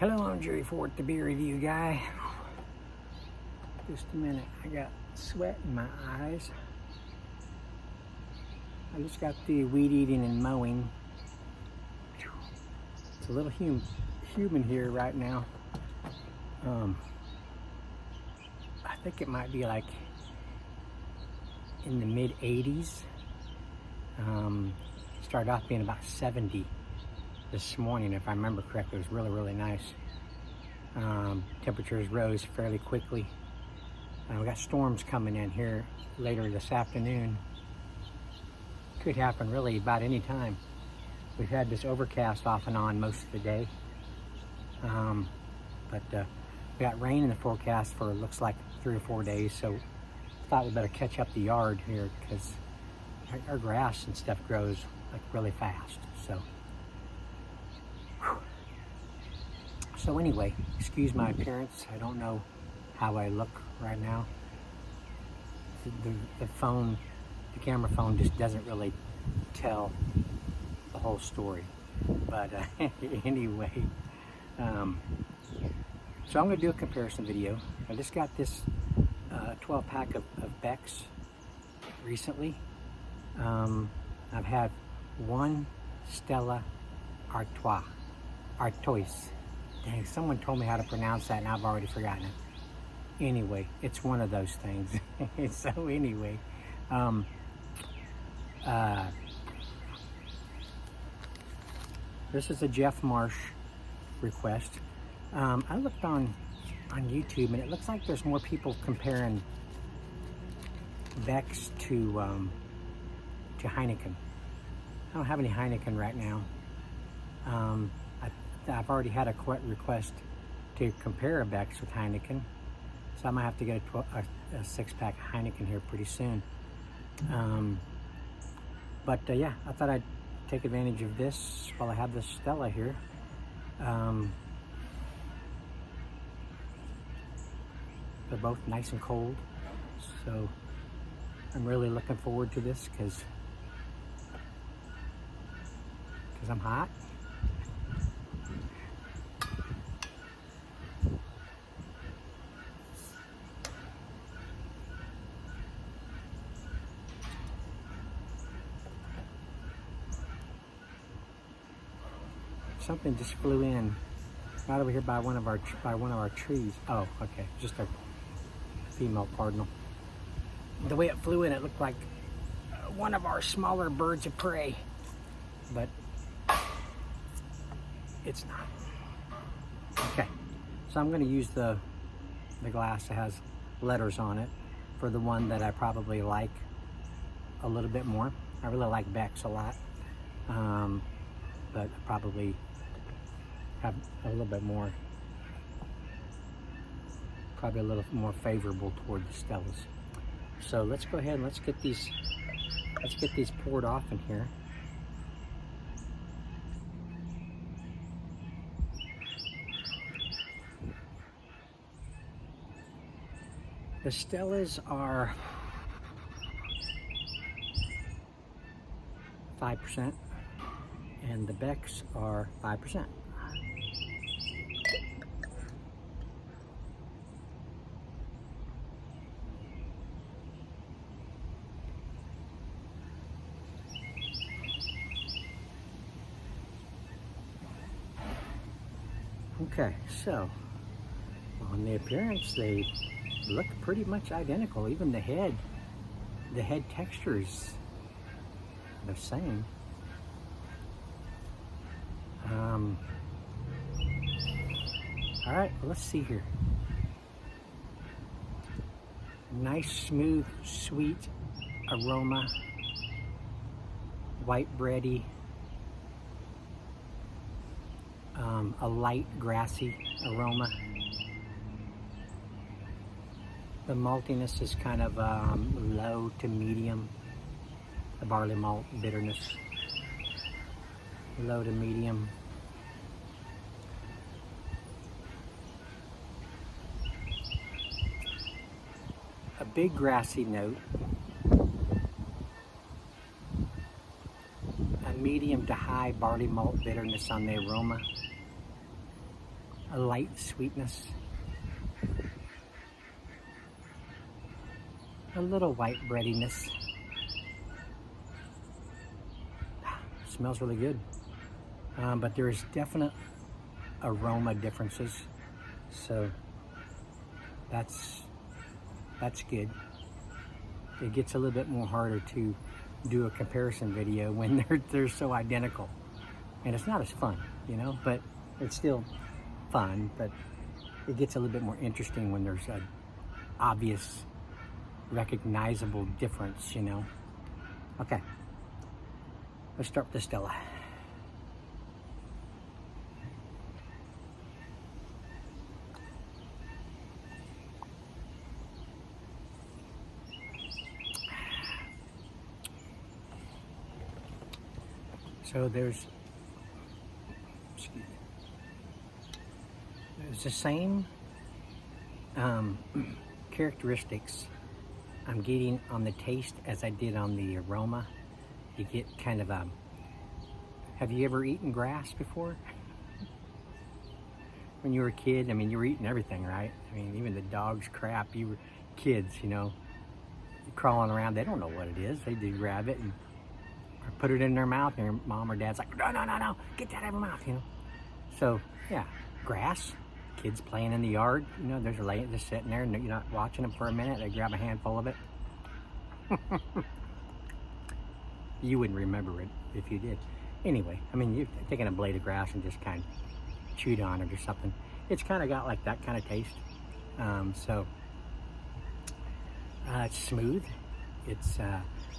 Hello, I'm Jerry Ford, the beer review guy. Just a minute, I got sweat in my eyes. I just got the weed eating and mowing. It's a little humid here right now. I think it might be like in the mid 80s. Started off being about 70 this morning, if I remember correctly. It was really nice. Temperatures rose fairly quickly. We got storms coming in here later this afternoon. Could happen really about any time. We've had this overcast off and on most of the day. But we got rain in the forecast for looks like 3 or 4 days, so thought we better catch up the yard here because our grass and stuff grows like really fast. So anyway, excuse my appearance. I don't know how I look right now. The camera phone just doesn't really tell the whole story. But anyway, so I'm going to do a comparison video. I just got this 12 pack of Becks recently. I've had one Stella Artois. Dang, someone told me how to pronounce that and I've already forgotten it. Anyway, it's one of those things. So anyway, this is a Jeff Marsh request. I looked on YouTube and it looks like there's more people comparing Becks to Heineken. I don't have any Heineken right now. I've already had a request to compare a Becks with Heineken, so I might have to get a 6-pack Heineken here pretty soon. But yeah, I thought I'd take advantage of this while I have this Stella here. They're both nice and cold, so I'm really looking forward to this because I'm hot. Something just flew in right over here by one of our trees. Oh, okay, just a female cardinal. The way it flew in, it looked like one of our smaller birds of prey, but it's not. Okay, so I'm going to use the glass that has letters on it for the one that I probably like a little bit more. I really like Becks a lot, but I probably have a little bit more, probably a little more favorable toward the Stellas. So let's go ahead and let's get these poured off in here. The Stellas are 5% and the Becks are 5%. Okay, so on the appearance, they look pretty much identical. Even the head texture is the same. All right, well, let's see here. Nice, smooth, sweet aroma. White bready. A light grassy aroma. The maltiness is kind of low to medium. The barley malt bitterness, low to medium. A big grassy note. A medium to high barley malt bitterness on the aroma. a light sweetness, a little white breadiness. Smells really good, but there is definite aroma differences, so that's good. It gets a little bit more harder to do a comparison video when they're so identical, and it's not as fun, you know, but it's still fun, but it gets a little bit more interesting when there's an obvious recognizable difference, you know. Okay, let's start with the Stella. So there's the same characteristics I'm getting on the taste as I did on the aroma. You get kind of a, have you ever eaten grass before? When you were a kid, I mean, you were eating everything, right? I mean, even the dog's crap, you were kids, you know, crawling around, they don't know what it is. They do grab it and put it in their mouth, and your mom or dad's like, no, no, no, no, get that out of your mouth, you know? So, yeah, grass, kids playing in the yard, you know, there's a lady just sitting there, and you're not watching them for a minute, they grab a handful of it. You wouldn't remember it if you did. Anyway, I mean, you're taking a blade of grass and just kind of chewed on it or something. It's kind of got like that kind of taste. It's smooth. It's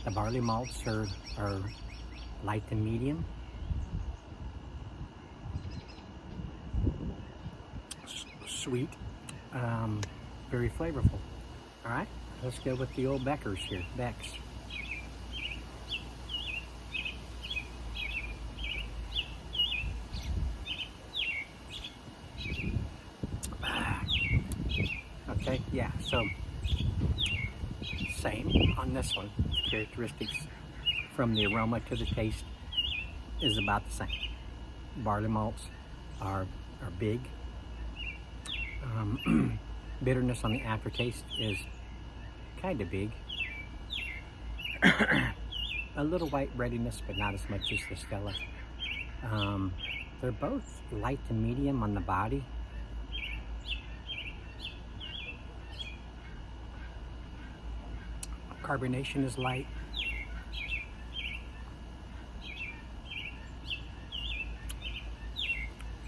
the barley malts are light to medium. Sweet, very flavorful. All right, let's go with the old Beckers here, Becks. Okay, yeah, so same on this one. Characteristics from the aroma to the taste is about the same. Barley malts are big. Bitterness on the aftertaste is kind of big. A little white breadiness, but not as much as the Stella. They're both light to medium on the body. Carbonation is light.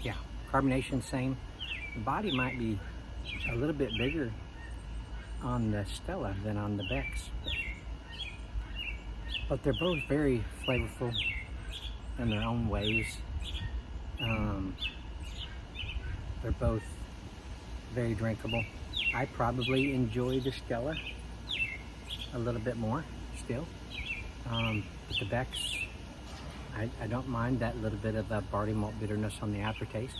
Yeah, carbonation same. The body might be a little bit bigger on the Stella than on the Becks, but they're both very flavorful in their own ways. They're both very drinkable. I probably enjoy the Stella a little bit more still, but the Becks, I don't mind that little bit of that barley malt bitterness on the aftertaste.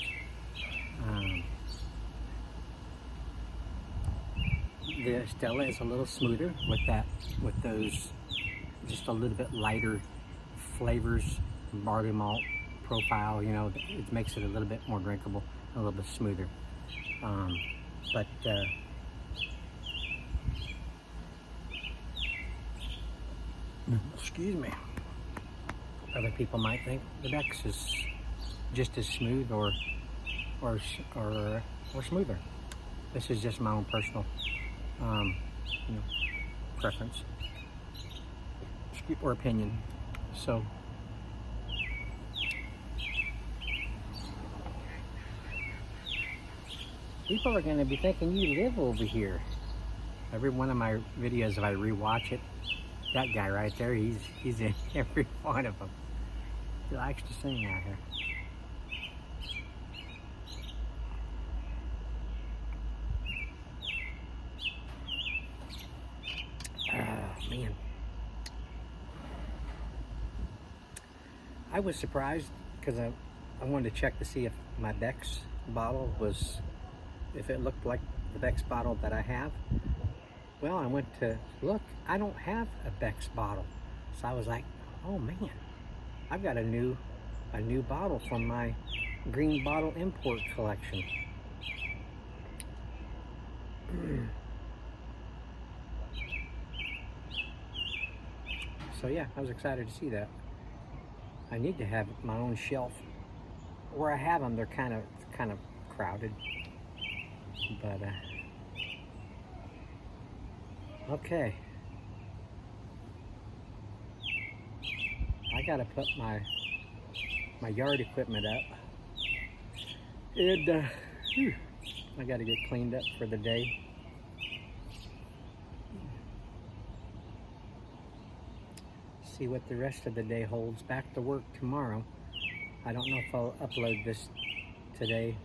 The Stella is a little smoother with those just a little bit lighter flavors, barley malt profile, you know, it makes it a little bit more drinkable, a little bit smoother. Excuse me. Other people might think the Becks is just as smooth or smoother. This is just my own personal preference or opinion. So people are going to be thinking you live over here. Every one of my videos, if I rewatch it, that guy right there, he's in every one of them. He likes to sing out here. Man. I was surprised because I wanted to check to see if my Becks bottle was, if it looked like the Becks bottle that I have. Well, I went to look, I don't have a Becks bottle. So I was like, oh man, I've got a new bottle from my green bottle import collection. So yeah, I was excited to see that. I need to have my own shelf. Where I have them, they're kind of crowded. But okay, I gotta put my yard equipment up, and I gotta get cleaned up for the day. See what the rest of the day holds. Back to work tomorrow. I don't know if I'll upload this today.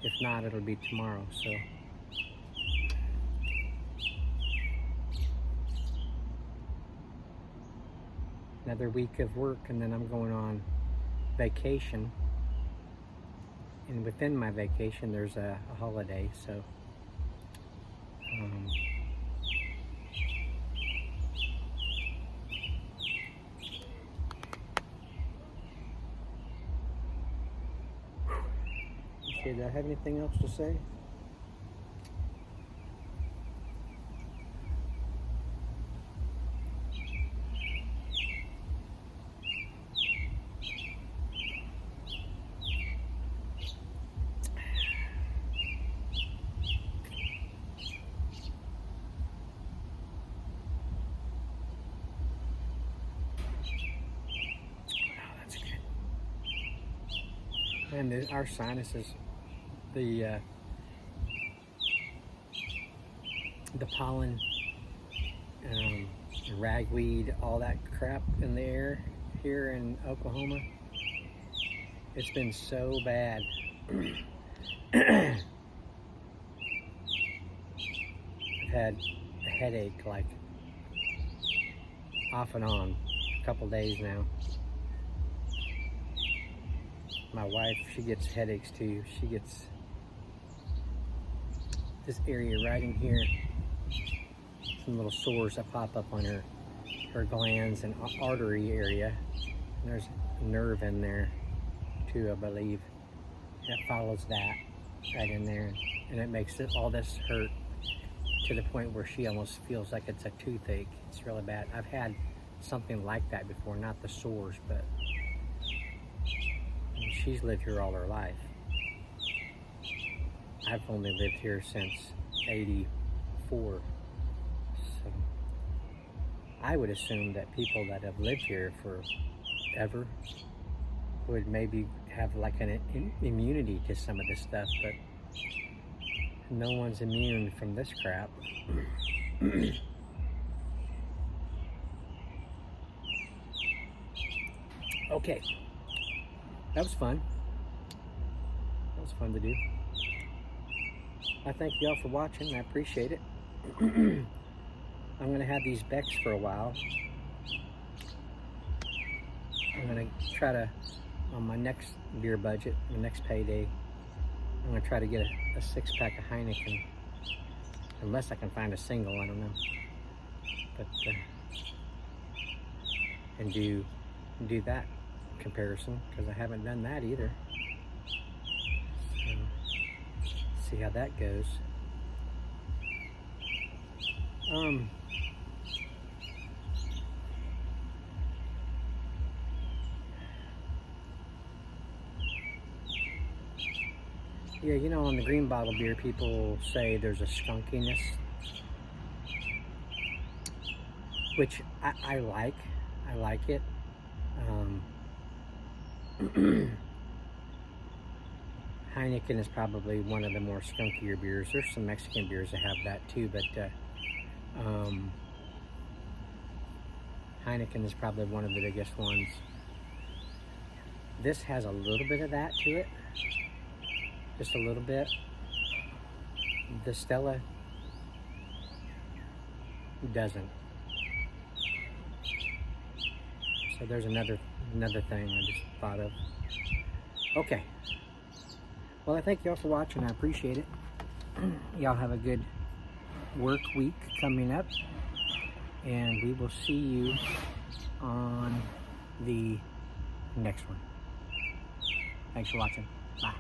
If not, it'll be tomorrow. So another week of work, and then I'm going on vacation. And within my vacation, there's a holiday. So okay, do I have anything else to say? And our sinuses, the pollen, ragweed, all that crap in the air here in Oklahoma, it's been so bad. I've had a headache like off and on a couple days now. My wife, she gets headaches too. She gets this area right in here, some little sores that pop up on her glands and artery area. And there's a nerve in there too, I believe, that follows that right in there, and it makes all this hurt to the point where she almost feels like it's a toothache. It's really bad. I've had something like that before, not the sores, but she's lived here all her life. I've only lived here since '84. So I would assume that people that have lived here forever would maybe have like an immunity to some of this stuff, but no one's immune from this crap. Okay. That was fun. That was fun to do. I thank y'all for watching. I appreciate it. I'm going to have these Becks for a while. I'm going to try to, on my next beer budget, my next payday, I'm going to try to get a 6-pack of Heineken. Unless I can find a single, I don't know. But, and do that comparison, because I haven't done that either. So, see how that goes. Yeah, you know, on the green bottle beer, people say there's a skunkiness, which I like. I like it. Heineken is probably one of the more skunkier beers. There's some Mexican beers that have that too, but Heineken is probably one of the biggest ones. This has a little bit of that to it, just a little bit. The Stella doesn't. So there's another thing I just thought of. Okay. Well, I thank y'all for watching. I appreciate it. Y'all have a good work week coming up, and we will see you on the next one. Thanks for watching. Bye.